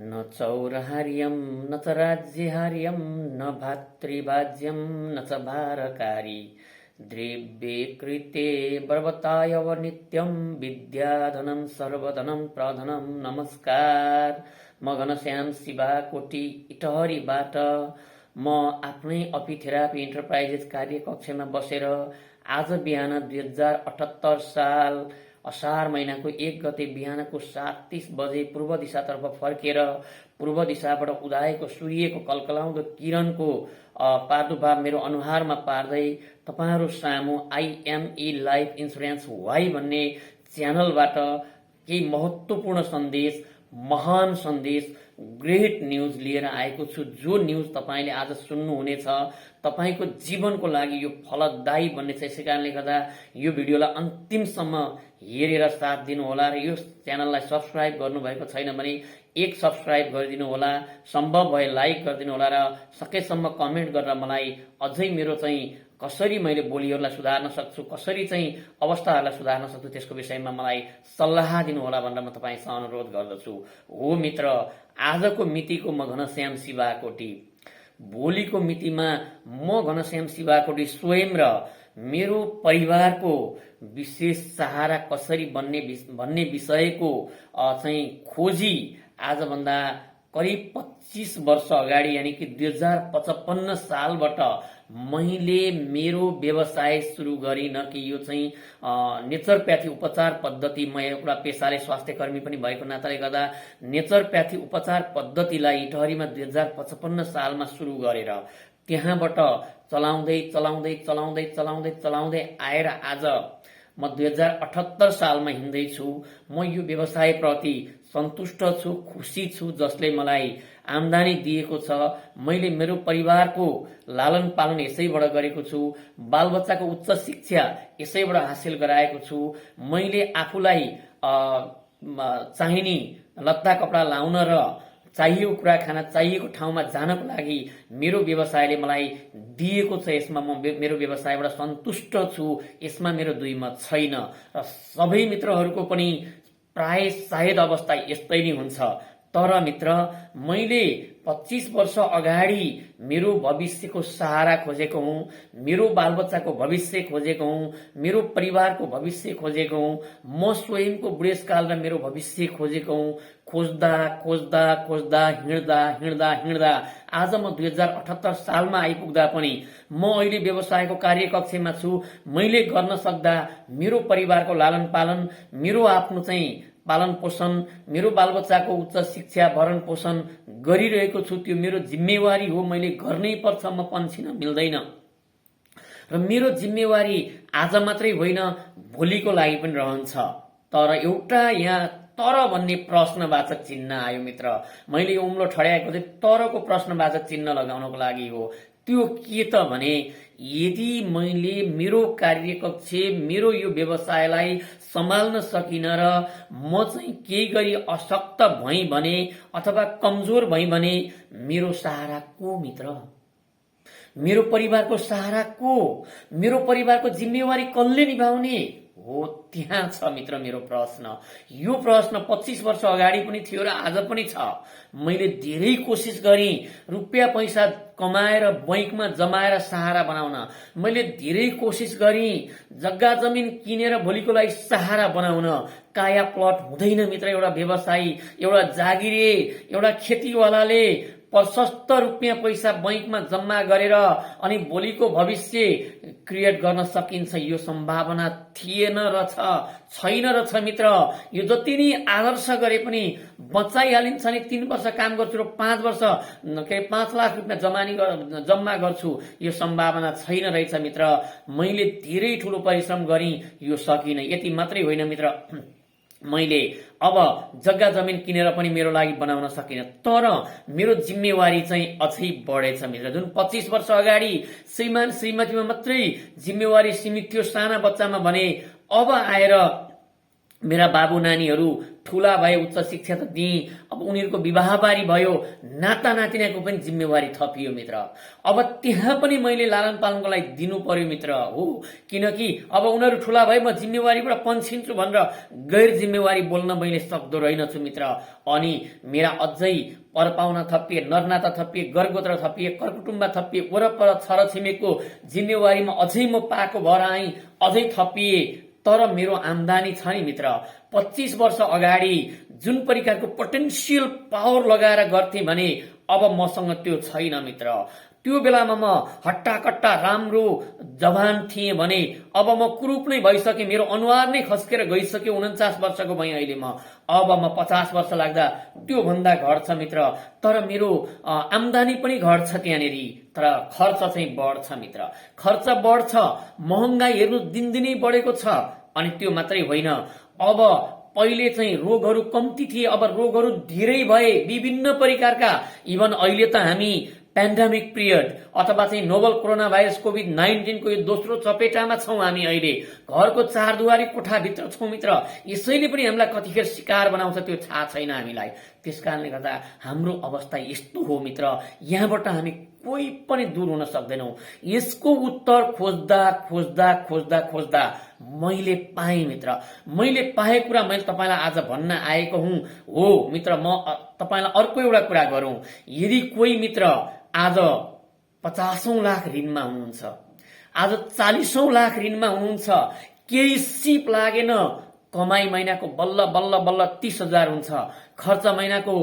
न चौरहार्यं न च राज्यहार्यं न भातृवाज्यं न च भारकारी द्रव्ये कृते पर्वतायव नित्यं विद्याधनं सर्वधनं प्रधनं। नमस्कार, म घनश्याम शिवाकोटी इटहरीबाट म आफ्नै अपिथेरापी इन्टरप्राइजेस कार्यकक्षमा बसेर आज बिहान 2078 साल असार महिनाको 1 गते बिहानको 7:30 बजे पूर्व दिशातर्फ फर्केर पूर्व दिशाबाट उदाएको सूर्यको कलकलाउँदो किरणको प्रादुर्भाव मेरो अनुहारमा पार्दै तपाईहरु सामु आइएमई लाइफ इन्सुरेन्स वाइ भन्ने च्यानलबाट केही महत्त्वपूर्ण सन्देश, महान सन्देश, ग्रेट न्यूज लिएर आएको छु। जो न्यूज तपाईले आज सुन्नुहुनेछ तपाईको जीवनको लागि यो फलदायी बन्नेछ। यसैकारणले गर्दा यो भिडियोलाई अन्तिमसम्म हेरेर साथ दिनु होला र यो च्यानललाई सब्स्क्राइब गर्नुभएको छैन भने एक सब्स्क्राइब गरिदिनु होला, सम्भव भए लाइक गरिदिनु होला र सकेसम्म कमेन्ट गरेर मलाई अझै मेरो चाहिँ कसरी मैले बोलीहरूलाई सुधार्न सक्छु, कसरी चाहिँ अवस्थाहरूलाई सुधार्न सक्छु त्यसको विषयमा मलाई सल्लाह दिनु होला भनेर म तपाईसँग अनुरोध गर्दछु। हो मित्र, आजको मितिको म घनश्याम शिवाकोटी, भोलिको मितिमा म घनश्याम शिवाकोटी स्वयं र मेरो परिवारको विशेष सहारा कसरी बन्ने भन्ने विषयको चाहिँ खोजी आजभन्दा करिब 25 वर्ष अगाडि यानी कि 2055 सालबाट मैले मेरो व्यवसाय सुरु गरिन कि यो चाहिँ नेचरप्याथी उपचार पद्धति, म एउटा पेसाले स्वास्थ्य कर्मी पनि भएको नाताले गर्दा नेचरप्याथी उपचार पद्धतिलाई इटहरीमा 2055 सालमा सुरु गरेर त्यहाँबाट चलाउँदै चलाउँदै चलाउँदै चलाउँदै चलाउँदै आएर आज म 2078 सालमा हिँड्दैछु। म यो व्यवसायप्रति सन्तुष्ट छु, खुसी छु, जसले मलाई आम्दानी दिएको छ। मैले मेरो परिवारको लालन पालन यसैबाट गरेको छु, बालबच्चाको उच्च शिक्षा यसैबाट हासिल गराएको छु। मैले आफूलाई चाहिने लत्ता कपडा लाउन र चाहिएको कुरा खान चाहिएको ठाउँमा जानको लागि मेरो व्यवसायले मलाई दिएको छ। यसमा म मेरो व्यवसायबाट सन्तुष्ट छु, यसमा मेरो दुई मत छैन र सबै मित्रहरूको पनि प्राय सायद अवस्था यस्तै नै हुन्छ। तर मित्र, मैले 25 वर्ष अगाडि मेरो भविष्यको सहारा खोजेको हुँ, मेरो बालबच्चाको भविष्य खोजेको हुँ, मेरो परिवारको भविष्य खोजेको हुँ, म स्वयंको बुढेसकाल र मेरो भविष्य खोजेको हुँ। खोज्दा खोज्दा खोज्दा हिँड्दा हिँड्दा हिँड्दा आज म 2078 सालमा आइपुग्दा पनि म अहिले व्यवसायको कार्यकक्षमा छु। मैले गर्न सक्दा मेरो परिवारको लालन पालन, मेरो आफ्नो चाहिँ पालन पोषण, मेरो बालबच्चाको उच्च शिक्षा भरण पोषण गरिरहेको छु। त्यो मेरो जिम्मेवारी हो, मैले गर्नै पर्छ, म पन्छिन मिल्दैन। र मेरो जिम्मेवारी आज मात्रै होइन, भोलिको लागि पनि रहन्छ। तर एउटा यहाँ तर भन्ने प्रश्नवाचक चिन्ह आयो मित्र। मैले उम्लो ठड्याएको थिएँ, तरको प्रश्नवाचक चिन्ह लगाउनको लागि हो। त्यो के त भने, यदि मैले मेरो कार्यकक्ष, मेरो यो व्यवसायलाई सम्हाल्न सकिन र म चाहिँ केही गरी अशक्त भई भने अथवा कमजोर भई भने मेरो सहारा को मित्र? मेरो परिवारको सहारा को? मेरो परिवारको जिम्मेवारी कसले निभाउने हो? त्यहाँ छ मित्र मेरो प्रश्न। यो प्रश्न 25 वर्ष अगाडि पनि थियो र आज पनि छ। मैले धेरै कोसिस गरेँ रुपियाँ पैसा कमाएर बैंकमा जमाएर सहारा बनाउन। मैले धेरै कोसिस गरेँ जग्गा जमिन किनेर भोलिको लागि सहारा बनाउन। काया प्लट हुँदैन मित्र। एउटा व्यवसायी, एउटा जागिरे, एउटा खेतीवालाले प्रशस्त रुपियाँ पैसा बैंकमा जम्मा गरेर अनि भोलिको भविष्य क्रिएट गर्न सकिन्छ, यो सम्भावना थिएन रहेछ, छैन रहेछ मित्र। यो जति नै आदर्श गरे पनि बचाइहालिन्छ नि 3 वर्ष काम गर्छु र 5 वर्ष 5 लाख रुपियाँ जम्मा गर्छु, यो सम्भावना छैन रहेछ मित्र। मैले धेरै ठूलो परिश्रम गरेँ, यो सकिन। यति मात्रै होइन मित्र, मैले अब जग्गा जमिन किनेर पनि मेरो लागि बनाउन सकिन। तर मेरो जिम्मेवारी चाहिँ अझै बढेछ मित्र। जुन 25 वर्ष अगाडि श्रीमान श्रीमतीमा मात्रै जिम्मेवारी सीमित थियो, साना बच्चामा भने अब आएर मेरा बाबु नानीहरू ठूला भए, उच्च शिक्षा त दिएँ, अब उनीहरूको विवाहबारी भयो, नाता नातिनाको पनि जिम्मेवारी थपियो मित्र। अब त्यहाँ पनि मैले लालन पालनको लागि दिनु पर्यो मित्र हो, किनकि अब उनीहरू ठुला भए म जिम्मेवारीबाट पन्छिन्छु भनेर गैर जिम्मेवारी बोल्न मैले सक्दो रहेनछु मित्र। अनि मेरा अझै परपाउना थपिए, नरनाता थपिए, गरगोत्र थपिए, करकुटुम्बा थपिए, वरपर छरछिमेकको जिम्मेवारीमा अझै म पाएको भएर आएँ, अझै थपिए। तर मेरो आम्दानी छ नि मित्र, 25 वर्ष अगाडि जुन प्रकारको पोटेन्सियल पावर लगाएर गर्थे भने अब मसँग त्यो छैन मित्र। त्यो बेलामा म हट्टाकट्टा राम्रो जवान थिएँ भने अब म कुरूप नै भइसकेँ, मेरो अनुहार नै खस्केर गइसक्यो। 49 वर्षको भएँ अहिले म। अब म 50 वर्ष लाग्दा त्यो भन्दा घट्छ मित्र। तर मेरो आम्दानी पनि घट्छ त्यहाँनिर, तर खर्च चाहिँ बढ्छ मित्र। खर्च बढ्छ, महँगाई हेर्नु दिनदिनै बढेको छ। अनि त्यो मात्रै होइन, अब पहिले चाहिँ रोगहरू कम्ती थिए, अब रोगहरू धेरै भए, विभिन्न प्रकारका। इभन अहिले त हामी पेन्डेमिक पिरियड अथवा चाहिँ नोभल कोरोना भाइरस कोभिड-19 को यो दोस्रो चपेटामा छौं। हामी अहिले घरको चारदुवारी कोठाभित्र छौं मित्र। यसैले पनि हामीलाई कतिखेर शिकार बनाउँछ त्यो थाहा छैन हामीलाई। त्यसकारणले गर्दा हाम्रो अवस्था यस्तो हो मित्र, यहाँबाट हामी कोही पनि दूर हुन सक्दैनौं। यसको उत्तर खोज्दा खोज्दा खोज्दा खोज्दा मैले पाएँ मित्र। मैले पाए कुरा मैले तपाईलाई आज भन्न आएको हुँ। हो मित्र, म तपाईलाई अर्को एउटा कुरा गरौं। यदि कोही मित्र आज 50औं लाख ऋणमा हुनुहुन्छ, आज 40औं लाख ऋणमा हुनुहुन्छ, केही सिप लागेन, कमाई महिनाको बल्ल बल्ल बल्ल 30,000 हुन्छ, खर्च महिनाको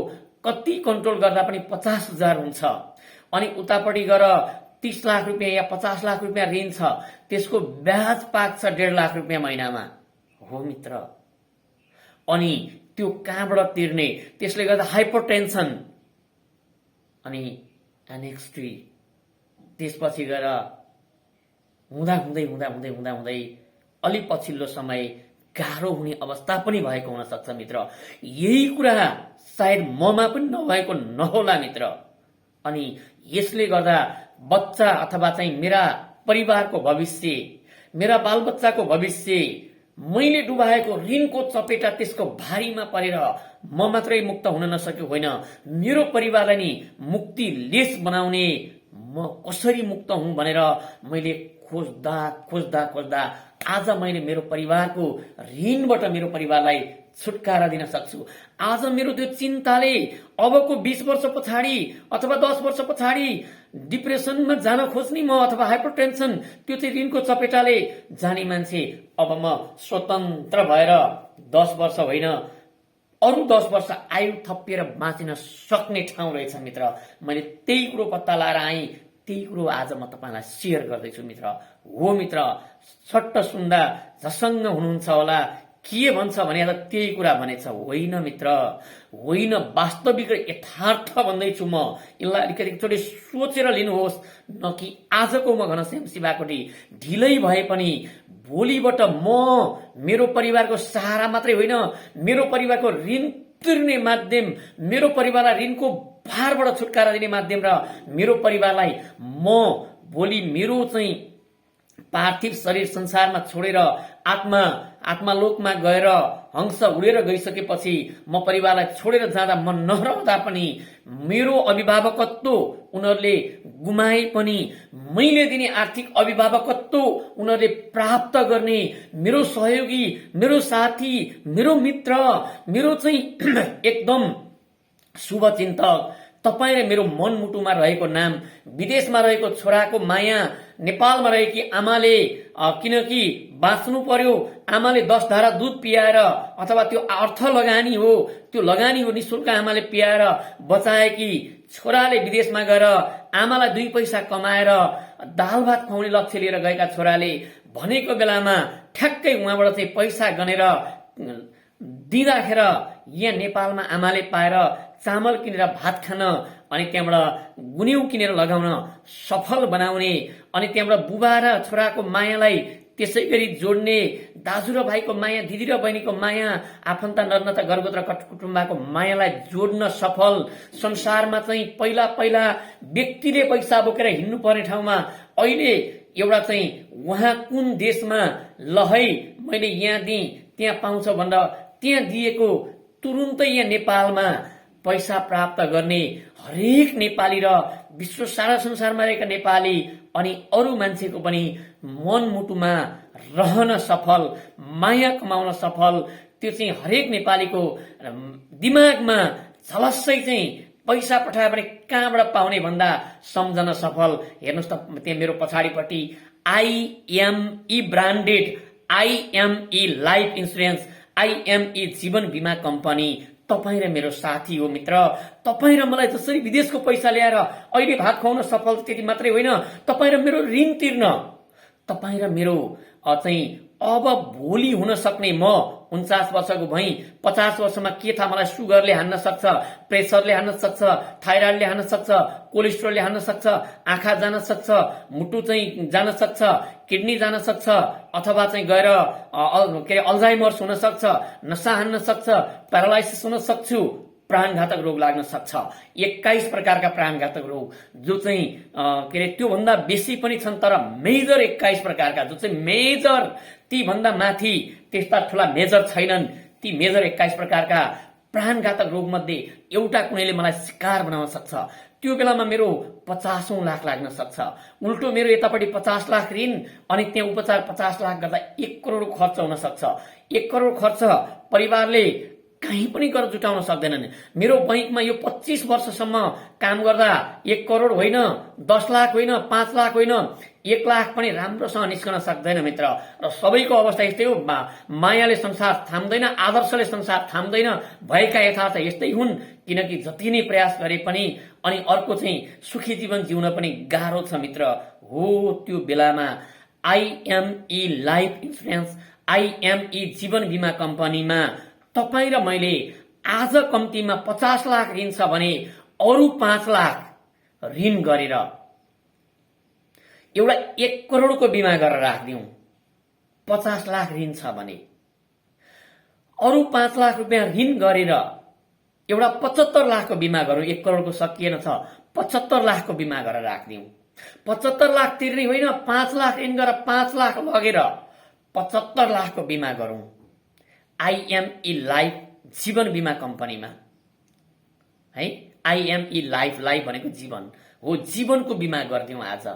कति कन्ट्रोल गर्दा पनि 50,000 हुन्छ, अनि उतापट्टि गएर 30 लाख रुपियाँ या 50 लाख रुपियाँ ऋण छ, त्यसको ब्याज पाक्छ 1.5 लाख रुपियाँ महिनामा। हो मित्र, अनि त्यो कहाँबाट तिर्ने? त्यसले गर्दा हाइपरटेन्सन, अनि एनेक्स्टी, त्यसपछि गएर हुँदा हुँदै हुँदा हुँदै हुँदा हुँदै अलि पछिल्लो समय गाह्रो हुने अवस्था पनि भएको हुन सक्छ मित्र। यही कुरा सायद ममा पनि नभएको नहोला मित्र। अनि यसले गर्दा बच्चा अथवा चाहिँ मेरा परिवारको भविष्य, मेरा बालबच्चाको भविष्य, मैले डुबाएको ऋणको चपेटा त्यसको भारीमा परेर म मात्रै मुक्त हुन नसकेको होइन, मेरो परिवारलाई नि मुक्ति लेस बनाउने म कसरी मुक्त हुँ भनेर मैले खोज्दा खोज्दा खोज्दा आज मैले मेरो परिवारको ऋणबाट मेरो परिवारलाई छुटकारा दिन सक्छु। आज मेरो त्यो चिन्ताले अबको 20 वर्ष पछाडि अथवा 10 वर्ष पछाडि डिप्रेसनमा जान खोज्ने म अथवा हाइपरटेन्सन, त्यो चाहिँ ऋणको चपेटाले जाने मान्छे, अब म स्वतन्त्र भएर 10 वर्ष होइन अरू 10 वर्ष आयु थपिएर बाँचिन सक्ने ठाउँ रहेछ मित्र। मैले त्यही कुरो पत्ता लाएर आएँ, त्यही कुरो आज म तपाईलाई शेयर गर्दैछु मित्र। हो मित्र, सट्ट सुन्दा झसङ्ग हुनुहुन्छ होला, के भन्छ भने त्यही कुरा भनेछ। होइन मित्र, होइन, वास्तविक र यथार्थ भन्दैछु म। यसलाई अलिकति एकचोटि सोचेर लिनुहोस्, न कि आजको म घनश्याम शिवाकोटी ढिलै भए पनि भोलिबाट म मेरो परिवारको सहारा मात्रै होइन, मेरो परिवारको ऋण तिर्ने माध्यम, मेरो परिवारलाई ऋणको भारबाट छुटकारा दिने माध्यम, र मेरो परिवारलाई म भोलि मेरो चाहिँ पार्थिव शरीर संसारमा छोडेर आत्मालोकमा गएर हंस उडेर गइसकेपछि म परिवारलाई छोडेर जाँदा म नरहँदा पनि मेरो अभिभावकत्व उनीहरूले गुमाए पनि मैले दिने आर्थिक अभिभावकत्व उनीहरूले प्राप्त गर्ने, मेरो सहयोगी, मेरो साथी, मेरो मित्र, मेरो चाहिँ एकदम शुभचिन्तक तपाईले मेरो मनमुटुमा रहेको नाम, विदेशमा रहेको छोराको माया, नेपालमा रहेकी आमाले किनकि बाँच्नु पर्यो, आमाले 10 धारा दूध पियाएर अथवा त्यो अर्थ लगानी हो, त्यो लगानी हो निशुल्क आमाले पियाएर बचाएकी छोराले विदेशमा गएर आमालाई 2 पैसा कमाएर दाल भात खुवाउने लक्ष्य लिएर गएका छोराले भनेको बेलामा ठ्याक्कै उहाँबाट चाहिँ पैसा गनेर दिँदाखेरि यहाँ नेपालमा आमाले पाएर चामल किनेर भात खान, अनि त्यहाँबाट गुन्यौ किनेर लगाउन सफल बनाउने, अनि त्यहाँबाट बुबा र छोराको मायालाई त्यसै गरी जोड्ने, दाजु र भाइको माया, दिदी र बहिनीको माया, आफन्त नर्नता गरगोत्र कुटुम्बको मायालाई जोड्न सफल, संसारमा चाहिँ पहिला पहिला व्यक्तिले पैसा बोकेर हिँड्नु पर्ने ठाउँमा अहिले एउटा चाहिँ उहाँ कुन देशमा लहै मैले यहाँ दिएँ त्यहाँ पाउँछ भनेर त्यहाँ दिएको तुरुन्तै यहाँ नेपालमा पैसा प्राप्त गर्ने हरेक नेपाली र विश्व सारा संसारमा रहेका नेपाली अनि अरू मान्छेको पनि मनमुटुमा रहन सफल, माया कमाउन सफल, त्यो चाहिँ हरेक नेपालीको दिमागमा झलस्सै चाहिँ पैसा पठायो भने कहाँबाट पाउने भन्दा सम्झन सफल। हेर्नुहोस् त त्यहाँ मेरो पछाडिपट्टि IME branded, IME life insurance, IME जीवन बिमा कम्पनी तपाईँ र मेरो साथी हो मित्र। तपाईँ र मलाई जसरी विदेशको पैसा ल्याएर अहिले भात खुवाउन सफल त्यति मात्रै होइन, तपाईँ र मेरो ऋण तिर्न, तपाईँ र मेरो चाहिँ अब भोलि हुन सक्ने म 49 वर्षको भई 50 वर्षमा के थाहा मलाई सुगरले हान्न सक्छ, प्रेसरले हान्न सक्छ, थाइराइडले हान्न सक्छ, कोलेस्ट्रोलले हान्न सक्छ, आँखा जान सक्छ, मुटु चाहिँ जान सक्छ, किडनी जान सक्छ, अथवा चाहिँ गएर के अरे अल्जाइमर्स हुन सक्छ, नसा हान्न सक्छ, प्यारालाइसिस हुन सक्छु, प्राणघातक रोग लाग्न सक्छ। 21 प्रकारका प्राणघातक रोग जो चाहिँ के अरे त्योभन्दा बेसी पनि छन्, तर मेजर 21 प्रकारका जो चाहिँ मेजर, ती भन्दा माथि त्यस्ता ठूला मेजर छैनन्। ती मेजर 21 प्रकारका प्राणघातक रोग मध्ये एउटा कुनैले मलाई शिकार बनाउन सक्छ। त्यो बेलामा मेरो 50औं लाख लाग्न सक्छ। उल्टो मेरो यतापट्टि 50 लाख ऋण अनि त्यहाँ उपचार 50 लाख गर्दा 1 करोड खर्च हुन सक्छ। 1 करोड खर्च परिवारले कहीँ पनि गरेर जुटाउन सक्दैनन्। मेरो बैंकमा यो 25 वर्षसम्म काम गर्दा 1 करोड होइन, 10 लाख होइन, 5 लाख होइन, 1 लाख पनि राम्रोसँग निस्कन सक्दैन मित्र। र सबैको अवस्था यस्तै हो। मायाले संसार थाम्दैन, आदर्शले संसार थाम्दैन, भएका यथार्थ यस्तै हुन्। किनकि जति नै प्रयास गरे पनि अनि अर्को चाहिँ सुखी जीवन जिउन पनि गाह्रो छ मित्र। हो त्यो बेलामा IME लाइफ इन्सुरेन्स, IME जीवन बिमा कम्पनीमा तपाईँ र मैले आज कम्तीमा 50 लाख ऋण छ भने अरू 5 लाख ऋण गरेर एउटा 1 करोडको बिमा गरेर राखिदिउँ। 50 लाख ऋण छ भने अरू 5 लाख रुपियाँ ऋण गरेर एउटा 75 लाखको बिमा गरौँ। 1 करोडको सकिएन छ, 75 लाखको बिमा गरेर राखिदिउँ। 75 लाख तिर्ने होइन, 5 लाख ऋण गरेर 5 लाख लगेर 75 लाखको बिमा गरौँ IME लाइफ जीवन बिमा कम्पनीमा है। IME लाइफ, लाइफ भनेको जीवन हो, जीवनको बिमा गरिदिउँ आज।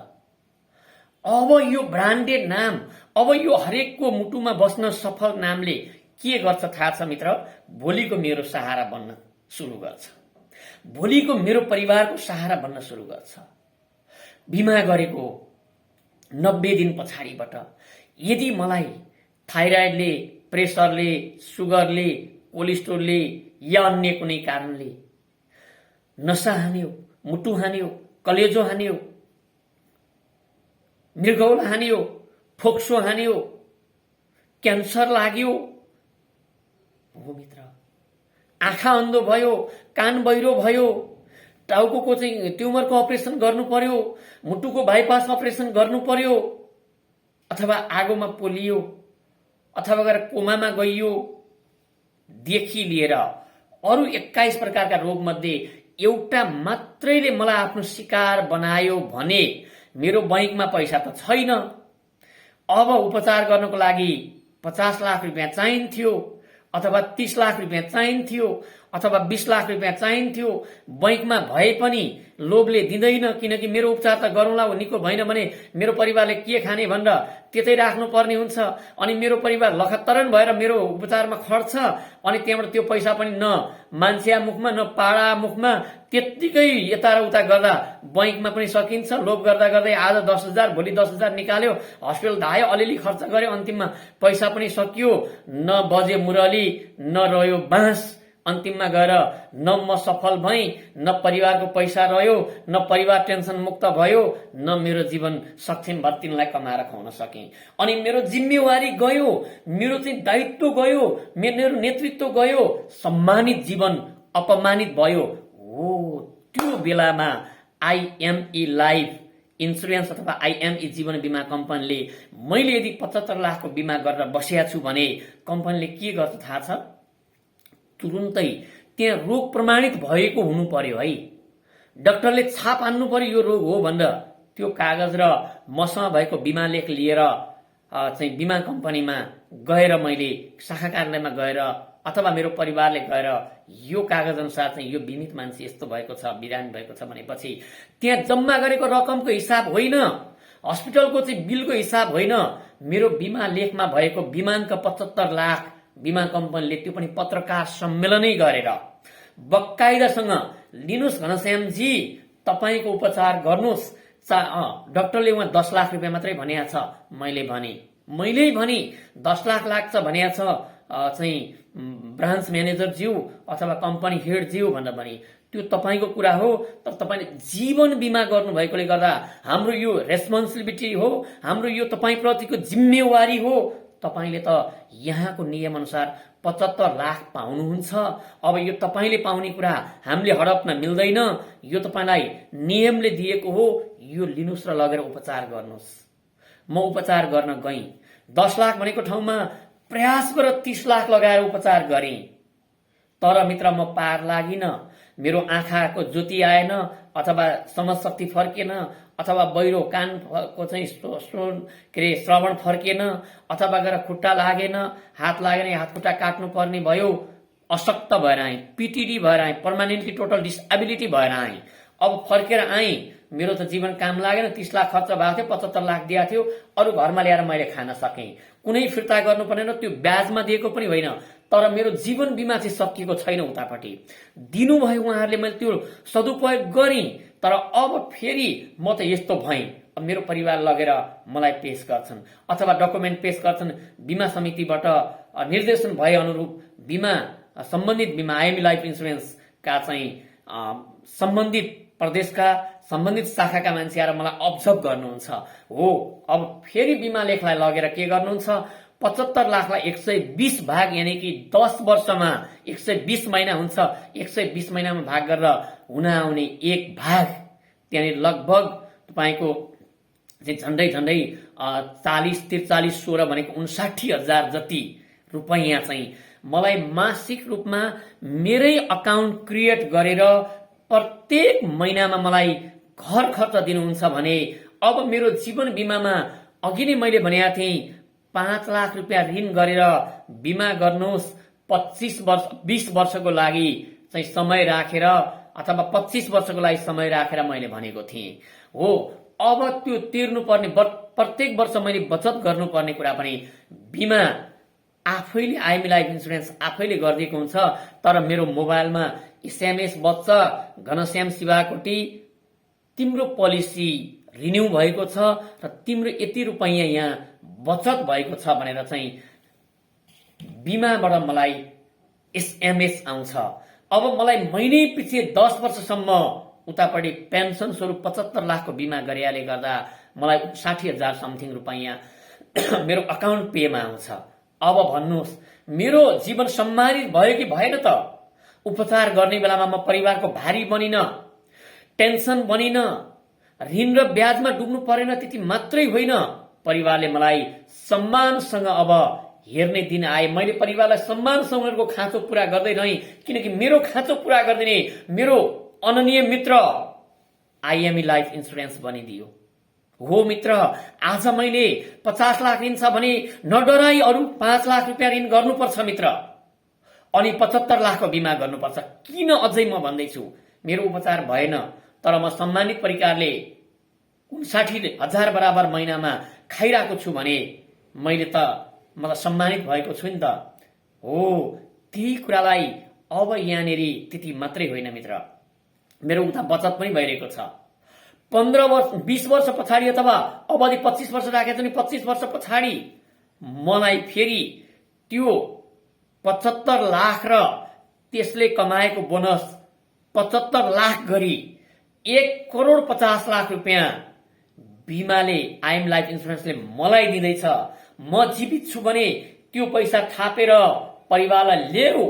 अब यो ब्रान्डेड नाम, अब यो हरेकको मुटुमा बस्न सफल नामले के गर्छ थाहा छ मित्र? भोलिको मेरो सहारा बन्न सुरु गर्छ, भोलिको मेरो परिवारको सहारा बन्न सुरु गर्छ। बिमा गरेको 90 दिन पछाडिबाट यदि मलाई थाइराइडले, प्रेसरले, सुगरले, कोलेस्ट्रोलले या अन्य कुनै कारणले नसा हान्यो, मुटु हान्यो, कलेजो हान्यो, मृगौल हान्यो, फोक्सो हान्यो, क्यान्सर लाग्यो, हो मित्र, आँखा अन्धो भयो, कान बहिरो भयो, टाउको चाहिँ ट्युमरको अपरेसन गर्नु पर्यो, मुटुको बाइपास अपरेसन गर्नु पर्यो, अथवा आगोमा पोलियो, अथवा गएर कोमामा गइयो देखि लिएर अरू 21 प्रकारका रोग मध्ये एउटा मात्रैले मलाई आफ्नो शिकार बनायो भने मेरो बैंकमा पैसा त छैन। अब उपचार गर्नको लागि 50 लाख रुपियाँ चाहिन्थ्यो, अथवा 30 लाख रुपियाँ चाहिन्थ्यो, अथवा 20 लाख रुपियाँ चाहिन्थ्यो। बैंकमा भए पनि लोभले दिँदैन, किनकि मेरो उपचार त गरौँला, निको भएन भने मेरो परिवारले के खाने भनेर त्यतै राख्नु पर्ने हुन्छ। अनि मेरो परिवार लखतरन भएर मेरो उपचारमा खर्च, अनि त्यहाँबाट त्यो पैसा पनि न मान्छे मुखमा न पाडा मुखमा, त्यत्तिकै यता र उता गर्दा बैंकमा पनि सकिन्छ। लोभ गर्दा गर्दै आज 10,000, भोलि 10,000 निकाल्यो, हस्पिटल धायो, अलिअलि खर्च गर्यो, अन्तिममा पैसा पनि सकियो, न बजे मुरली न रह्यो बाँस। अन्तिममा गएर न म सफल भएँ, न परिवारको पैसा रह्यो, न परिवार टेन्सन मुक्त भयो, न मेरो जीवन सक्षम भएर तिनलाई कमाएर खुवाउन सकेँ। अनि मेरो जिम्मेवारी गयो, मेरो चाहिँ दायित्व गयो, मेरो नेतृत्व गयो, सम्मानित जीवन अपमानित भयो। हो त्यो बेलामा IME लाइफ इन्सुरेन्स अथवा IME जीवन बिमा कम्पनीले मैले यदि 75 लाखको बिमा गरेर बसेका छु भने कम्पनीले के गर्छ थाहा छ? तुरुन्तै त्यहाँ रोग प्रमाणित भएको हुनु पर्यो है, डाक्टरले छाप हान्नु पर्यो यो रोग हो भनेर। त्यो कागज र मसँग भएको बिमा लेख लिएर चाहिँ बिमा कम्पनीमा गएर मैले शाखा कार्यालयमा गएर अथवा मेरो परिवारले गएर यो कागज अनुसार चाहिँ यो बिमित मान्छे यस्तो भएको छ, बिरामी भएको छ भनेपछि त्यहाँ जम्मा गरेको रकमको हिसाब होइन, हस्पिटलको चाहिँ बिलको हिसाब होइन, मेरो बिमा लेखमा भएको बिमानको 75 लाख बिमा कम्पनीले त्यो पनि पत्रकार सम्मेलनै गरेर बकाइदासँग लिनुस् घनश्यामजी, तपाईको उपचार गर्नुस्, डाक्टरले उहाँ 10 लाख रुपियाँ मात्रै भनिया छ, मैले भने 10 लाख लाग्छ भनिया छ चाहिँ ब्रान्च म्यानेजर ज्यू अथवा कम्पनी हेड ज्यू भनेर भने त्यो तपाईको कुरा हो। तर तपाईले जीवन बिमा गर्नु भएकोले गर्दा हाम्रो यो रेस्पोन्सिबिलिटी हो, हाम्रो यो तपाईप्रतिको जिम्मेवारी हो। तपाईले त यहाँको नियम अनुसार 75 लाख पाउनुहुन्छ। अब यो तपाईले पाउने कुरा हामीले हडप्न मिल्दैन, यो तपाईलाई नियमले दिएको हो, यो लिनुस् र लगेर उपचार गर्नुस्। म उपचार गर्न गएँ, 10 लाख भनेको ठाउँमा प्रयास गरेर 30 लाख लगाएर उपचार गरेँ, तर मित्र म पार लागिन। मेरो आँखाको ज्योति आएन, अथवा समझशक्ति फर्केन, अथवा बहिरो कानको चाहिँ श्रवण फर्केन, अथवा गएर खुट्टा लागेन, हात लागेन, हात खुट्टा काट्नु पर्ने भयो, अशक्त भएर आएँ, पिटिडी भएर आएँ, पर्मानेन्टली टोटल डिसेबिलिटी भएर आएँ। अब फर्केर आएँ, मेरो त जीवन काम लागेन, 30 लाख खर्च भएको थियो, 75 लाख दिएको थियो, अरू घरमा ल्याएर मैले खान सकेँ, कुनै फिर्ता गर्नु पर्दैन, त्यो ब्याजमा दिएको पनि होइन, तर मेरो जीवन बिमा चाहिँ सकिएको छैन। उतापट्टि दिनुभयो उहाँहरूले, मैले त्यो सदुपयोग गरेँ, तर अब फेरि म त यस्तो भएँ, अब मेरो परिवार लगेर मलाई पेश गर्छन् अथवा डकुमेन्ट पेश गर्छन्, बिमा समितिबाट निर्देशन भए अनुरूप बिमा सम्बन्धित बिमा आइएमई लाइफ इन्सुरेन्सका चाहिँ सम्बन्धित प्रदेशका सम्बन्धित शाखाका मान्छे आएर मलाई अब्जर्भ गर्नुहुन्छ। हो, अब फेरि बिमा लेखलाई लगेर के गर्नुहुन्छ, 75 लाखलाई 120 भाग, यानी कि 10 वर्षमा 120 महिना हुन्छ, 120 महिनामा भाग गरेर हुन आउने एक भाग, त्यहाँनिर लगभग तपाईको चाहिँ झन्डै 40, 43, 16 भनेको 59,000 जति रुपैयाँ चाहिँ मलाई मासिक रूपमा मेरै अकाउन्ट क्रिएट गरेर प्रत्येक महिनामा मलाई घर खर्च दिनुहुन्छ भने अब मेरो जीवन बिमामा अघि नै मैले भनेको थिएँ 5 लाख रुपियाँ ऋण गरेर बिमा गर्नुहोस्, 20 वर्षको लागि चाहिँ समय राखेर, अथवा 25 वर्षको लागि समय राखेर मैले भनेको थिएँ। हो, अब त्यो तिर्नुपर्ने, प्रत्येक वर्ष मैले बचत गर्नुपर्ने कुरा पनि बिमा आफैले, आइएमई लाइफ इन्सुरेन्स आफैले गरिदिएको हुन्छ। तर मेरो मोबाइलमा एसएमएस बच्छ, घनश्याम शिवाकोटी तिम्रो पोलिसी रिन्यू भएको छ र तिम्रो यति रुपैयाँ यहाँ बचत भएको छ भनेर चाहिँ बिमाबाट मलाई एसएमएस आउँछ। अब मलाई महिनै पछि 10 वर्षसम्म उतापट्टि पेन्सन स्वरूप 75 लाखको बिमा गरियाले गर्दा मलाई 60,000 समथिङ रुपैयाँ मेरो अकाउन्ट पेमा आउँछ। अब भन्नुहोस्, मेरो जीवन सम्मानित भयो कि भएन त? उपचार गर्ने बेलामा म परिवारको भारी बनिन, टेन्सन बनिन, ऋण र ब्याजमा डुब्नु परेन, त्यति मात्रै होइन, परिवारले मलाई सम्मानसँग अब हेर्ने दिन आए। मैले परिवारलाई सम्मानसँग उनीहरूको खाँचो पूरा गर्दै रहेँ, किनकि मेरो खाँचो पूरा गरिदिने मेरो अनन्य मित्र आइएमई लाइफ इन्सुरेन्स बनिदियो। हो मित्र, आज मैले 50 लाख ऋण छ भने नडराई अरू 5 लाख रुपियाँ ऋण गर्नुपर्छ मित्र, अनि 75 लाखको बिमा गर्नुपर्छ। किन अझै म भन्दैछु, मेरो उपचार भएन, तर म सम्मानित प्रकारले 59,000 बराबर महिनामा खाइरहेको छु भने मैले त म त सम्मानित भएको छु नि त। हो, त्यही कुरालाई अब यहाँनेरि त्यति मात्रै होइन मित्र, मेरो उता बचत पनि भइरहेको छ। 15 वर्ष 20 वर्ष पछाडि अथवा अवधि 25 वर्ष राखेको छ नि, 25 वर्ष पछाडि मलाई फेरि त्यो 75 लाख र त्यसले कमाएको बोनस 75 लाख गरी 1,50,00,000 रुपियाँ बिमाले, आइएमई लाइफ इन्सुरेन्सले मलाई दिँदैछ। म जीवित छु भने त्यो पैसा थापेर परिवारलाई ल्याऊ,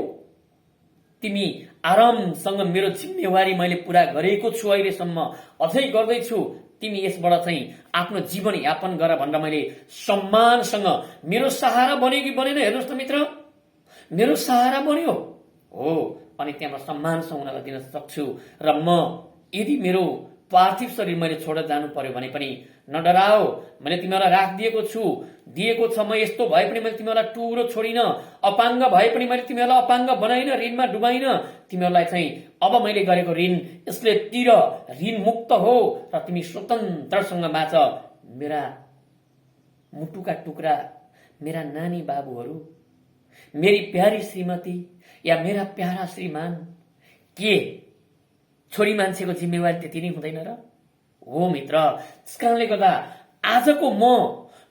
तिमी आरामसँग, मेरो जिम्मेवारी मैले पूरा गरेको छु, अहिलेसम्म अझै गर्दैछु, तिमी यसबाट चाहिँ आफ्नो जीवन यापन गर भनेर मैले सम्मानसँग, मेरो सहारा बन्यो कि बनेन हेर्नुहोस् त मित्र, मेरो सहारा बन्यो। हो, अनि त्यहाँबाट सम्मानसँग उनीहरूलाई दिन सक्छु। र म यदि मेरो पार्थिव शरीर मैले छोडेर जानु पर्यो भने पनि नडराओ, मैले तिमीलाई राखिदिएको छु, दिएको छ। म यस्तो भए पनि मैले तिमीलाई टुरो छोडिन, अपाङ्ग भए पनि मैले तिमीलाई अपाङ्ग बनाइन, ऋणमा डुबाइन। तिमीहरूलाई चाहिँ अब मैले गरेको ऋण यसले तिर, ऋण मुक्त हो र तिमी स्वतन्त्रसँग बाँच। मेरा मुटुका टुक्रा, मेरा नानी बाबुहरू, मेरी प्यारी श्रीमती या मेरा प्यारा श्रीमान, के छोरी मान्छेको जिम्मेवारी त्यति नै हुँदैन र? हो मित्र, त्यस कारणले गर्दा आजको म,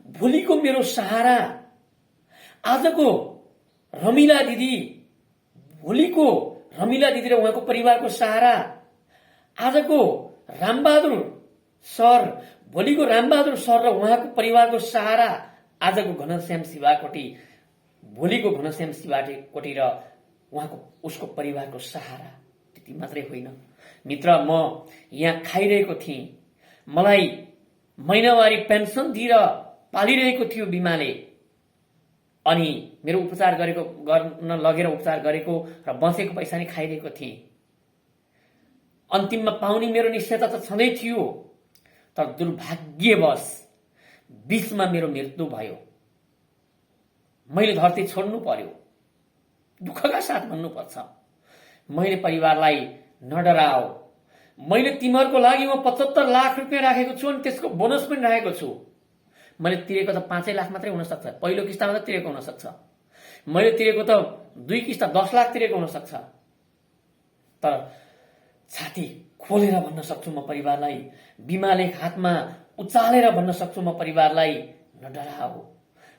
भोलिको मेरो सहारा, आजको रमिला दिदी, भोलिको रमिला दिदी र उहाँको परिवारको सहारा, आजको रामबहादुर सर, भोलिको रामबहादुर सर र उहाँको परिवारको सहारा, आजको घनश्याम शिवाकोटी, भोलिको घनश्याम शिवाकोटी र उहाँको उसको परिवारको सहारा। त्यति मात्रै होइन मित्र, म यहाँ खाइरहेको थिएँ, मलाई महिनावारी पेन्सन दिएर पालिरहेको थियो बिमाले, अनि मेरो उपचार गर्न लगेर उपचार गरेको र बसेको पैसा नै खाइरहेको थिएँ। अन्तिममा पाउने मेरो निश्चयता त छँदै थियो, तर दुर्भाग्यवश बीचमा मेरो मृत्यु भयो। मैले धरती छोड्नु पर्यो। दुःखका साथ भन्नुपर्छ, मैले परिवारलाई नडराओ, मैले तिमीहरूको लागि म 75 लाख रुपियाँ राखेको छु अनि त्यसको बोनस पनि राखेको छु। मैले तिरेको त 5 लाख मात्रै हुन सक्छ, पहिलो किस्तामा त तिरेको हुन सक्छ। मैले तिरेको त 2 किस्ता 10 लाख तिरेको हुन सक्छ। तर छाती खोलेर भन्न सक्छु म परिवारलाई, बिमाले हातमा उचालेर भन्न सक्छु म परिवारलाई, नडराओ।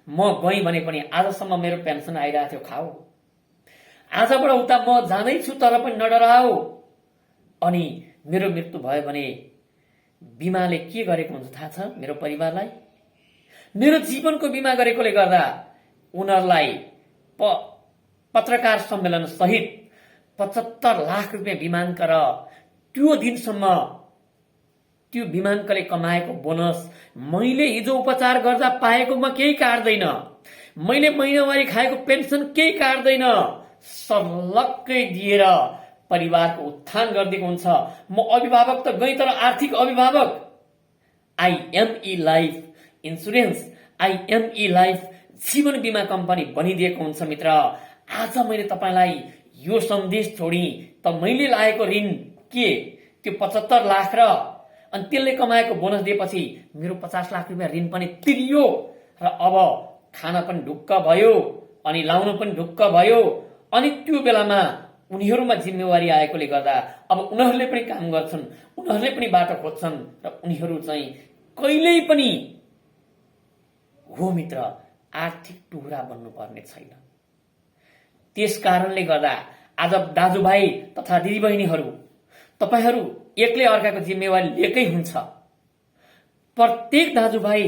म गएँ भने पनि आजसम्म मेरो पेन्सन आइरहेको थियो, खाऊ। आजबाट उता म जाँदैछु, तर पनि नडराओ। अनि मेरो मृत्यु भयो भने बिमाले के गरेको हुन्छ थाहा छ मेरो परिवारलाई? मेरो जीवनको बिमा गरेकोले गर्दा उनीहरूलाई पत्रकार सम्मेलन सहित 75 लाख रुपियाँ बिमाङ्क र त्यो दिनसम्म त्यो बिमाङ्कले कमाएको बोनस मैले हिजो उपचार गर्दा पाएकोमा केही काट्दैन, मैले महिनावारी खाएको पेन्सन केही काट्दैन, सर्लक्कै दिएर परिवारको उत्थान गरिदिएको हुन्छ। म अभिभावक त गएँ, तर आर्थिक अभिभावक। IME life insurance, IME life जीवन बिमा कम्पनी बनिदिएको हुन्छ। मित्र, आज मैले तपाईलाई यो सन्देश छोडी त मैले लागेको ऋण के त्यो 75 लाख र अनि त्यसले कमाएको बोनस दिएपछि मेरो 50 लाख रुपियाँ ऋण पनि तिरियो र अब खाना पनि ढुक्क भयो अनि लाउनु पनि ढुक्क भयो। अनि त्यो बेलामा उनीहरूमा जिम्मेवारी आएकोले गर्दा अब उनीहरूले पनि काम गर्छन्, उनीहरूले पनि बाटो खोज्छन् र उनीहरू चाहिँ कहिल्यै पनि हो मित्र आर्थिक टुहुरा बन्नुपर्ने छैन। त्यस कारणले गर्दा आज दाजुभाइ तथा दिदीबहिनीहरू, तपाईहरू एकले अर्काको जिम्मेवारी लिएकै हुन्छ। प्रत्येक दाजुभाइ,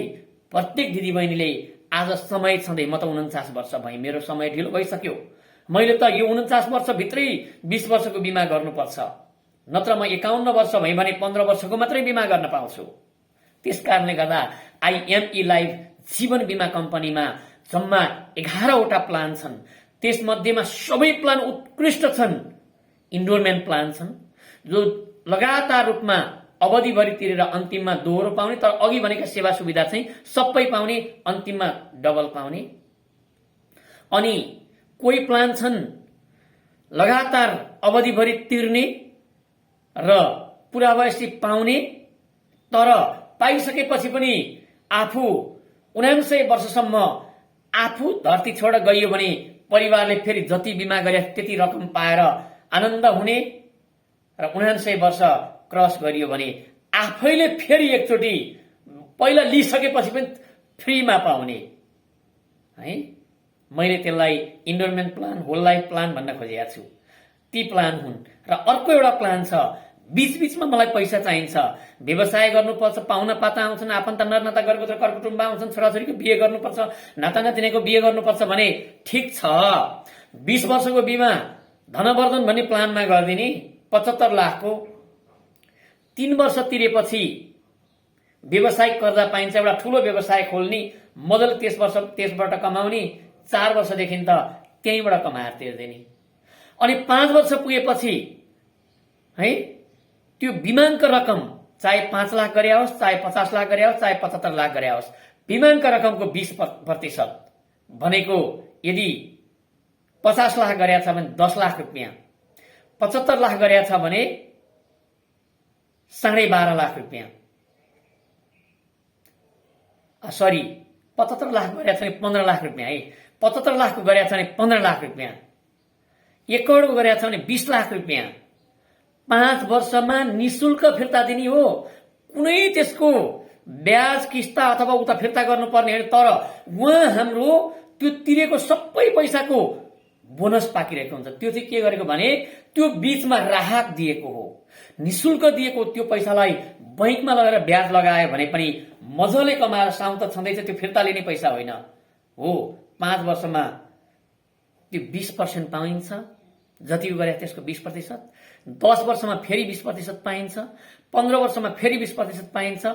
प्रत्येक दिदीबहिनीले आज समय छँदै, म त 49 वर्ष भएँ, मेरो समय ढिलो भइसक्यो, मैले त यो 49 वर्षभित्रै 20 वर्षको बिमा गर्नुपर्छ, नत्र म 51 वर्ष भएँ भने 15 वर्षको मात्रै बिमा गर्न पाउँछु। त्यस कारणले गर्दा आइएमई लाइफ जीवन बिमा कम्पनीमा जम्मा 11वटा प्लान छन्। त्यसमध्येमा सबै प्लान उत्कृष्ट छन्। इन्डोरमेन्ट प्लान छन् जो लगातार रूपमा अवधिभरि तिरेर अन्तिममा दोहोरो पाउने, तर अघि भनेका सेवा सुविधा चाहिँ सबै पाउने, अन्तिममा डबल पाउने। अनि कोही प्लान छन् लगातार अवधिभरि तिर्ने र पुरावयसी पाउने, तर पाइसकेपछि पनि आफू 99 वर्षसम्म आफू धरती छोडेर गइयो भने परिवारले फेरि जति बिमा गरे त्यति रकम पाएर आनन्द हुने, र 99 वर्ष क्रस गरियो भने आफैले फेरि एकचोटि पहिला लिइसकेपछि पनि फ्रीमा पाउने है। मैले त्यसलाई इन्डोरमेन्ट प्लान, होल लाइफ प्लान भन्न खोजेको छु। ती प्लान हुन्। र अर्को एउटा प्लान छ, बीचबीचमा मलाई पैसा चाहिन्छ, व्यवसाय गर्नुपर्छ, पाहुना पाता आउँछन्, आफन्त नरनाता गरेको छ, करकुटुम्ब आउँछन्, छोराछोरीको बिहे गर्नुपर्छ, नातानातिनीको बिहे गर्नुपर्छ भने ठिक छ, 20 वर्षको बिमा धनवर्धन भन्ने प्लानमा गरिदिने 75 लाखको 3 वर्ष तिरेपछि व्यवसायिक कर्जा पाइन्छ, एउटा ठूलो व्यवसाय खोल्ने, मजाले त्यसबाट कमाउने, 4 वर्षदेखि त त्यहीँबाट कमाएर तिर्दिने। अनि 5 वर्ष पुगेपछि है त्यो बिमाङ्क रकम चाहे 5 लाख गरे होस्, चाहे 50 लाख गरे होस्, चाहे 75 लाख गरे होस्, बिमानको रकमको 20% भनेको यदि 50 लाख गरेको छ भने 10 लाख रुपियाँ, 75 लाख गरेको छ भने 12.5 लाख रुपियाँ, सरी 75 लाख गरेको छ भने 15 लाख रुपियाँ है, 75 लाखको गरेको छ भने 15 लाख रुपियाँ, 1 करोडको गरेको छ भने 20 लाख रुपियाँ 5 वर्षमा निशुल्क फिर्ता दिने हो। कुनै त्यसको ब्याज किस्ता अथवा उता फिर्ता गर्नुपर्ने होइन, तर उहाँ हाम्रो त्यो तिरेको सबै पैसाको बोनस पाकिरहेको हुन्छ। त्यो चाहिँ के गरेको भने त्यो बीचमा राहत दिएको हो, निशुल्क दिएको त्यो पैसालाई बैंकमा लगेर ब्याज लगायो भने पनि मजाले कमाएर साउँ त छँदैछ, त्यो फिर्ता लिने पैसा होइन हो। 5 वर्षमा त्यो 20% पाइन्छ, जति गरे त्यसको 20%, 10 वर्षमा फेरि 20% पाइन्छ, 15 वर्षमा फेरि 20% पाइन्छ,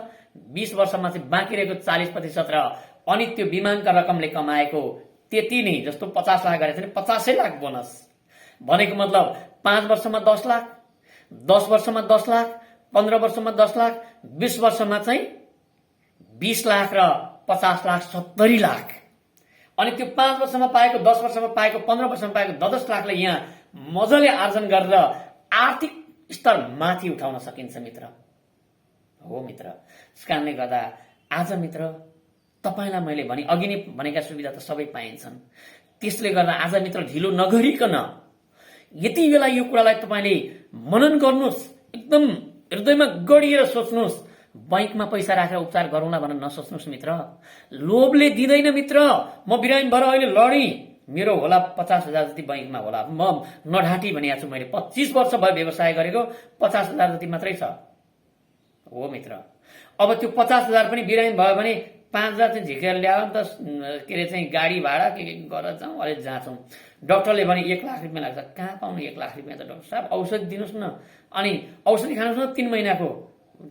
20 वर्षमा चाहिँ बाँकी रहेको 40% र अनि त्यो बिमानका रकमले कमाएको त्यति नै, जस्तो 50 लाख गरेको छ भने 50 लाख बोनस भनेको मतलब 5 वर्षमा 10 लाख, 10 वर्षमा 10 लाख, 15 वर्षमा 10 लाख, 20 वर्षमा चाहिँ 20 लाख र 50 लाख 70 लाख। अनि त्यो 5 वर्षमा पाएको, 10 वर्षमा पाएको, 15 वर्षमा पाएको 10 लाखले यहाँ मजाले आर्जन गरेर आर्थिक स्तर माथि उठाउन सकिन्छ मित्र हो। मित्र, त्यस कारणले गर्दा आज मित्र तपाईलाई मैले भने अघि नै भनेका सुविधा त सबै पाइन्छन्। त्यसले गर्दा आज मित्र ढिलो नगरिकन यति बेला यो कुरालाई तपाईले मनन गर्नुहोस्, एकदम हृदयमा गडिएर सोच्नुहोस्। बैंकमा पैसा राखेर उपचार गरौँला भनेर नसोच्नुहोस् मित्र। लोभले दिँदैन मित्र। म बिरामी भएर अहिले लडी, मेरो होला 50,000 जति बैंकमा होला, म नढाँटी भनिएको छु। मैले 25 वर्ष भयो व्यवसाय गरेको, 50,000 जति मात्रै छ हो मित्र। अब त्यो 50,000 पनि बिरामी भयो भने 5,000 चाहिँ झिकेर ल्यायो नि त, के अरे चाहिँ गाडी भाडा के गरेर जाउँ, अहिले जाँचौँ। डाक्टरले भने 1 लाख रुपियाँ लाग्छ। कहाँ पाउनु 1 लाख रुपियाँ त डाक्टर साहब? औषधि दिनुहोस् न, अनि औषधि खानुहोस् न 3 महिनाको।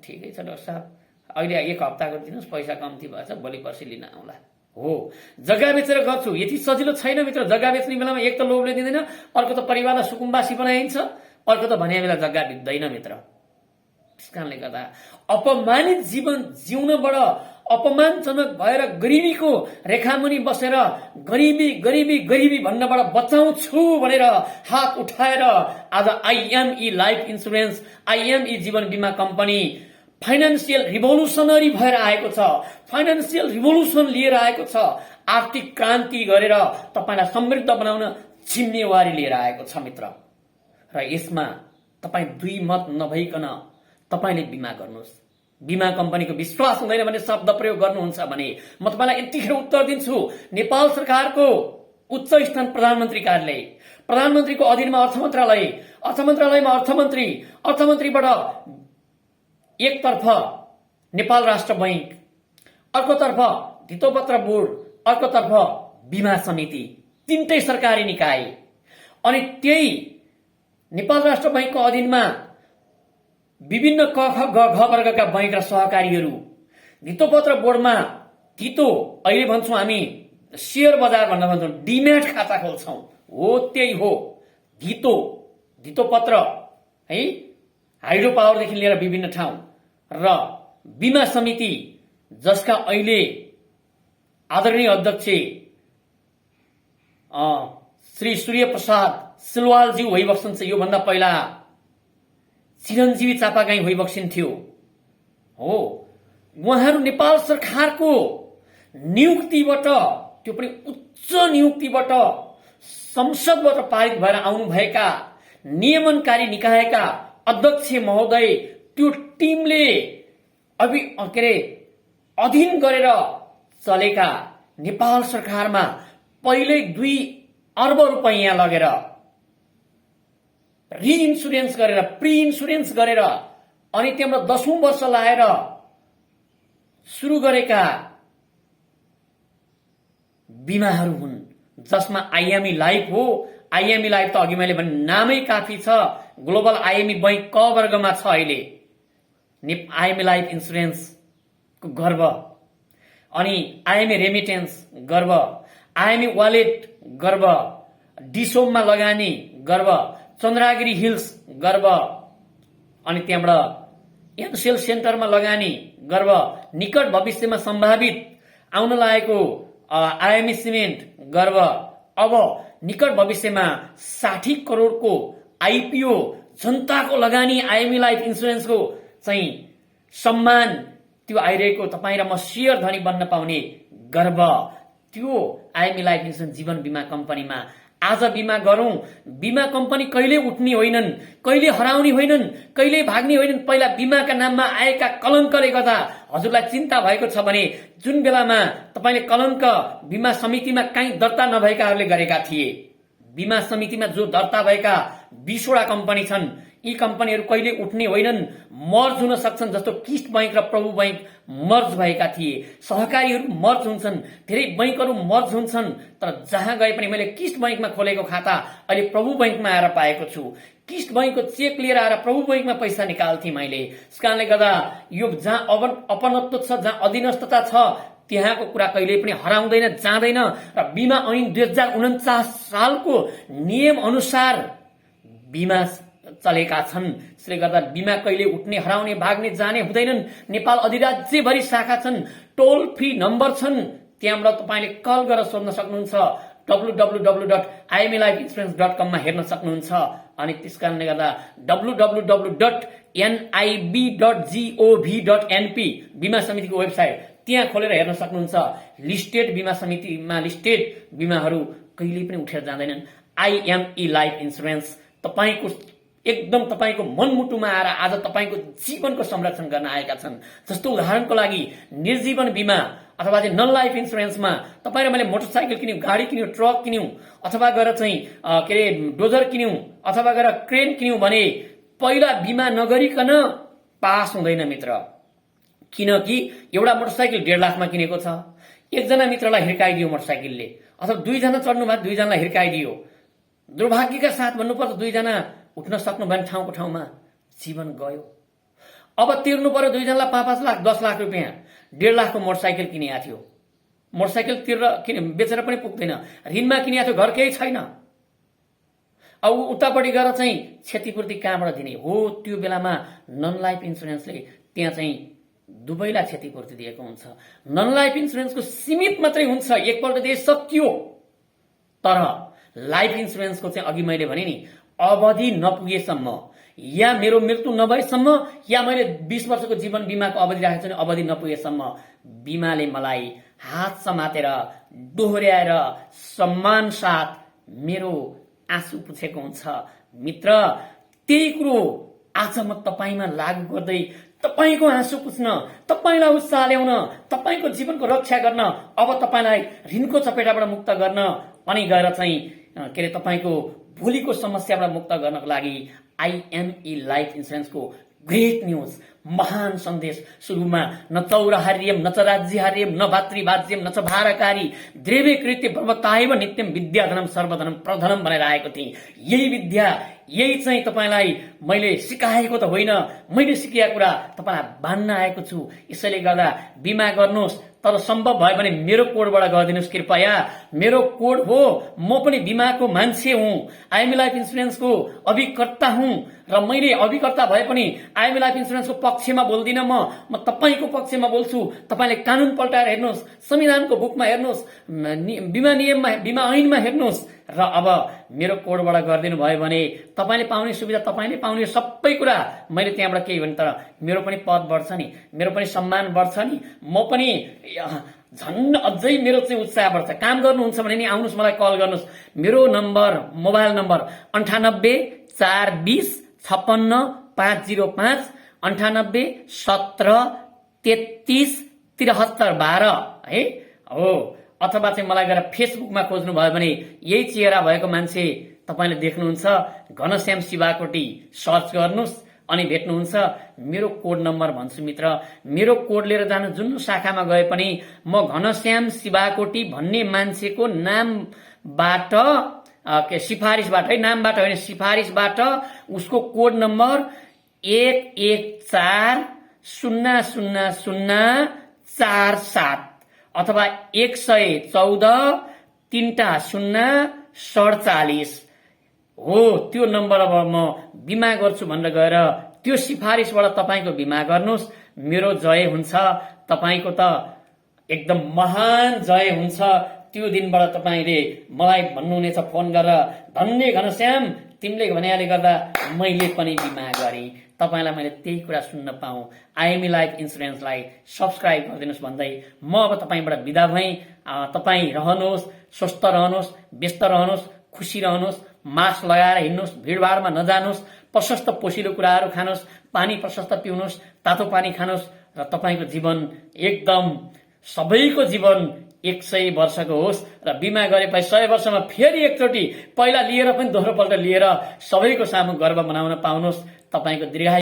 ठिकै छ डाक्टर साहब, अहिले 1 हप्ताको दिनुहोस्, पैसा कम्ती भएछ, भोलि पर्सि लिन आउँला। हो, जग्गा बेचेर गर्छु, यति सजिलो छैन मित्र। जग्गा बेच्ने बेलामा एक त लोभले दिँदैन, अर्को त परिवारलाई सुकुम्बासी बनाइन्छ, अर्को त भने बेला जग्गा बित्दैन मित्र। त्यस कारणले गर्दा अपमानित जीवन जिउनबाट, अपमानजनक भएर गरिबीको रेखामुनि बसेर गरिबी गरिबी गरिबी भन्नबाट बचाउँछु भनेर हात उठाएर आज आइएमई लाइफ इन्सुरेन्स, आइएमई जीवन बिमा कम्पनी फाइनान्सियल रिभोल्युसनरी भएर आएको छ। फाइनान्सियल रिभोल्युसन लिएर आएको छ। आर्थिक क्रान्ति गरेर तपाईलाई समृद्ध बनाउन जिम्मेवारी लिएर आएको छ मित्र। र यसमा तपाई दुई मत नभइकन तपाईले बिमा गर्नुहोस्। बिमा कम्पनीको विश्वास हुँदैन भने शब्द प्रयोग गर्नुहुन्छ भने म तपाईलाई यतिखेर उत्तर दिन्छु। नेपाल सरकारको उच्च स्थान प्रधानमन्त्री कार्यालय, प्रधानमन्त्रीको अधीनमा अर्थ मन्त्रालय, अर्थ मन्त्रालयमा अर्थमन्त्री, अर्थमन्त्रीबाट एकतर्फ नेपाल राष्ट्र बैंक, अर्कोतर्फ धितोपत्र बोर्ड, अर्कोतर्फ बिमा समिति, तीनटै सरकारी निकाय। अनि त्यही नेपाल राष्ट्र बैंकको अधीनमा विभिन्न क ख ग घ वर्गका बैंक र सहकारीहरू, धितोपत्र बोर्डमा धितो, अहिले भन्छौं हामी शेयर बजार भनेर भन्छौं, डिम्याट खाता खोल्छौं। हो, त्यही हो धितो, धितोपत्र है, हाइड्रो पावरदेखि लिएर विभिन्न ठाउँ, र बिमा समिति जसका अहिले आदरणीय अध्यक्ष श्री सूर्य प्रसाद सिलवालज्यू भइबस्छन्। यो भन्दा पहिला चिरञ्जीवी चापागाई भइबस्छिन्थ्यो। हो, उहाँहरू नेपाल सरकारको नियुक्तिबाट, त्यो पनि उच्च नियुक्तिबाट, संसदबाट पारित भएर आउनुभएका नियमनकारी निकायका अध्यक्ष महोदय, त्यो टिमले अधीन गरेर चलेका नेपाल सरकारमा पहिले 2 अर्ब रुपैयाँ लगेर रिइन्सुरेन्स गरेर, प्री इन्सुरेन्स गरेर, अनि त्यहाँबाट 10औं वर्ष लाएर सुरु गरेका बिमाहरू हुन्, जसमा आइएमई लाइफ हो। आइएमई लाइफ त अघि मैले भने नामै काफी छ। ग्लोबल आइएमई बैंक क वर्गमा छ अहिले। आइएमई लाइफ इन्सुरेन्स को गर्व, अनि आइएमई रेमिटेन्स गर्व, आइएमई वालेट गर्व, डिसोममा लगानी गर्व, चन्द्रगिरी हिल्स गर्व, अनि त्यहाँबाट एनसेल सेन्टरमा लगानी गर्व, निकट भविष्यमा सम्भावित आउन लागेको आइएमई सिमेन्ट गर्व, अब निकट भविष्यमा 60 करोडको आइपिओ जनताको लगानी आइएमई लाइफ इन्सुरेन्सको चाहिँ सम्मान त्यो आइरहेको तपाईँ र म शेयर धनी बन्न पाउने गर्व, त्यो आइएमई लाइफ इन्सुरेन्स जीवन बीमा कम्पनीमा आज बीमा गरौं। बीमा कम्पनी कहिले उठ्ने होइनन्, कहिले हराउने होइनन्, कहिले भाग्ने होइनन्। पहिला बीमाका नाममा आएका कलङ्कले गर्दा हजुरलाई चिन्ता भएको छ भने जुन बेलामा तपाईले कलङ्क बीमा समितिमा कहीँ दर्ता नभएकाहरूले गरेका थिए, बीमा समितिमा जो दर्ता भएका 20 वटा कम्पनी छन्, यी कम्पनीहरू कहिले उठ्ने होइनन्, मर्ज हुन सक्छन्। जस्तो किस्ट बैंक र प्रभु बैंक मर्ज भएका थिए, सहकारीहरू मर्ज हुन्छन्, धेरै बैंकहरू मर्ज हुन्छन्। तर जहाँ गए पनि मैले किस्ट बैंकमा खोलेको खाता अहिले प्रभु बैंकमा आएर पाएको छु। किस्ट बैंकको चेक लिएर आएर प्रभु बैंकमा पैसा निकाल्थे मैले। यसकारणले गर्दा यो जहाँ अपनत्व छ, जहाँ अधीनस्थता छ, त्यहाँको कुरा कहिले पनि हराउँदैन, जाँदैन। र बीमा ऐन 2049 सालको नियम अनुसार बीमा चलेका छन्। यसले गर्दा बीमा कहिले उठ्ने, हराउने, भाग्ने, जाने हुँदैनन्। नेपाल अधिराज्यभरि शाखा छन्, टोल फ्री नम्बर छन्, त्यहाँबाट तपाईले कल गरेर सोध्न सक्नुहुन्छ। www.imlifeinsurance.com मा हेर्न सक्नुहुन्छ। अनि त्यसकारणले गर्दा www.nib.gov.np बीमा समितिको वेबसाइट, त्यहाँ खोलेर हेर्न सक्नुहुन्छ। लिस्टेड बीमा समितिमा लिस्टेड बीमाहरू कहिले पनि उठेर जाँदैनन्। आइएमई लाइफ इन्सुरेन्स तपाईको एकदम तपाईको मनमुटुमा आएर आज तपाईको जीवनको संरक्षण गर्न आएका छन्। जस्तो उदाहरणको लागि निर्जीवन बीमा अथवा चाहिँ नन लाइफ इन्सुरेन्समा तपाईँ र मैले मोटरसाइकल किन्यौं, गाडी किन्यौं, ट्रक किन्यौं, अथवा गएर चाहिँ के अरे डोजर किन्यौं, अथवा गएर क्रेन किन्यौं भने पहिला बीमा नगरिकन पास हुँदैन मित्र। किनकि एउटा मोटरसाइकल 1.5 लाखमा किनेको छ, एकजना मित्रलाई हिर्काइदियो मोटरसाइकलले, अथवा 2 जना चढ्नु भयो, 2 जनालाई हिर्काइदियो। दुर्भाग्यका साथ भन्नुपर्छ 2 जना उठ्न सक्नु भएन ठाउँको ठाउँमा, जीवन गयो। अब तिर्नु पर्यो 2 जनालाई 5-5 लाख 10 लाख रुपियाँ। 1.5 लाखको मोटरसाइकल किनेको थियो, मोटरसाइकल तिरेर बेचेर पनि पुग्दैन, ऋणमा किनेको थियो, घर केही छैन। अब उतापट्टि गएर चाहिँ क्षतिपूर्ति कहाँबाट दिने हो? त्यो बेलामा नन लाइफ इन्सुरेन्सले त्यहाँ चाहिँ दुवैलाई क्षतिपूर्ति दिएको हुन्छ। नन लाइफ इन्सुरेन्सको सीमित मात्रै हुन्छ, एकपल्ट दिए सकियो। तर लाइफ इन्सुरेन्सको चाहिँ अघि मैले भने नि अवधि नपुगेसम्म या मेरो मृत्यु नभएसम्म या मैले 20 वर्षको जीवन बीमाको अवधि राखेको छु भने अवधि नपुगेसम्म बीमाले मलाई हात समातेर दोहोर्याएर सम्मान साथ मेरो आँसु पुछेको हुन्छ। मित्र, त्यही कुरो आज म तपाईमा लागू गर्दै तपाईको आँसु पुछ्न, तपाईलाई उत्साह ल्याउन, तपाईको जीवनको रक्षा गर्न, अब तपाईलाई ऋणको चपेटाबाट मुक्त गर्न अनि गएर चाहिँ के अरे तपाईको भोलिको समस्याबाट मुक्त गर्नको लागि आइएमई लाइफ इन्सुरेन्सको ग्रेट न्यूज, महान सन्देश। सुरुमा न चौराहार्यम न च राज्यहार्यम न भातृभाज्यम न च भारकारी द्रेवे कृत्य ब्रह्मताएव नित्यम विद्याधनम सर्वधनम प्रधनम भनेर आएको थिएँ। यही विद्या, यही चाहिँ तपाईलाई मैले सिकाएको त होइन, मैले सिकेको कुरा तपाईलाई बान्न आएको छु। यसैले गर्दा बीमा गर्नुहोस्, तर सम्भव भयो भने मेरो कोडबाट गरिदिनुहोस् कृपया। मेरो कोड हो, म पनि बीमाको मान्छे हुँ, आइएमई लाइफ इन्सुरेन्सको अभिकर्ता हुँ र मैले अभिकर्ता भए पनि आइएमई लाइफ इन्सुरेन्सको पक्षमा बोल्दिन। म तपाईको पक्षमा बोल्छु। तपाईले कानून पल्टाएर हेर्नुहोस्, संविधानको बुकमा हेर्नुहोस्, बीमा नियममा, बीमा ऐनमा हेर्नुहोस् र अब मेरो कोडबाट गरिदिनु भयो भने तपाईले पाउने सुविधा, तपाईले पाउने सबै कुरा मैले त्यहाँबाट केही भने, तर मेरो पनि पद बढ्छ नि, मेरो पनि सम्मान बढ्छ नि, म पनि झन् अझै मेरो चाहिँ उत्साह बढ्छ। काम गर्नुहुन्छ भने नि आउनुहोस्, मलाई कल गर्नुहोस्। मेरो नम्बर, मोबाइल नम्बर 98 420 56 505 98 17 33 73 12 है हो। अथवा चाहिँ मलाई गएर फेसबुकमा खोज्नु भयो भने यही चेहरा भएको मान्छे तपाईले देख्नुहुन्छ, घनश्याम शिवाकोटी सर्च गर्नुहोस् अनि भेट्नुहुन्छ। मेरो कोड नम्बर भन्छु मित्र, मेरो कोड लिएर जानु जुन शाखामा गए पनि म घनश्याम शिवाकोटी भन्ने मान्छेको नामबाट सिफारिसबाट है, नामबाट होइन सिफारिसबाट उसको कोड नम्बर 114000047 अथवा 114 3 0 47 हो त्यो नम्बरबाट म बिमा गर्छु भनेर गएर त्यो सिफारिसबाट तपाईँको बिमा गर्नुहोस्। मेरो जय हुन्छ, तपाईँको त एकदम महान जय हुन्छ। त्यो दिनबाट तपाईँले मलाई भन्नुहुनेछ फोन गरेर, धन्य घनश्याम, तिमीले भनेले गर्दा मैले पनि बिमा गरेँ। तपाईँलाई मैले त्यही कुरा सुन्न पाऊँ। आइएमई लाइफ इन्सुरेन्सलाई सब्सक्राइब गरिदिनुहोस् भन्दै म अब तपाईँबाट बिदा भएँ। तपाईँ रहनुहोस्, स्वस्थ रहनुहोस्, व्यस्त रहनुहोस्, खुसी रहनुहोस्, मास्क लगाएर हिँड्नुहोस्, भिडभाडमा नजानुहोस्, प्रशस्त पोसिलो कुराहरू खानुहोस्, पानी प्रशस्त पिउनुहोस्, तातो पानी खानुहोस् र तपाईँको जीवन एकदम सबैको जीवन 100 वर्षको होस् र बिमा गरेपछि 100 वर्षमा फेरि एकचोटि पहिला लिएर पनि दोस्रो पल्ट लिएर सबैको सामु गर्व मनाउन पाउनुहोस्। तपाईँको दीर्घायु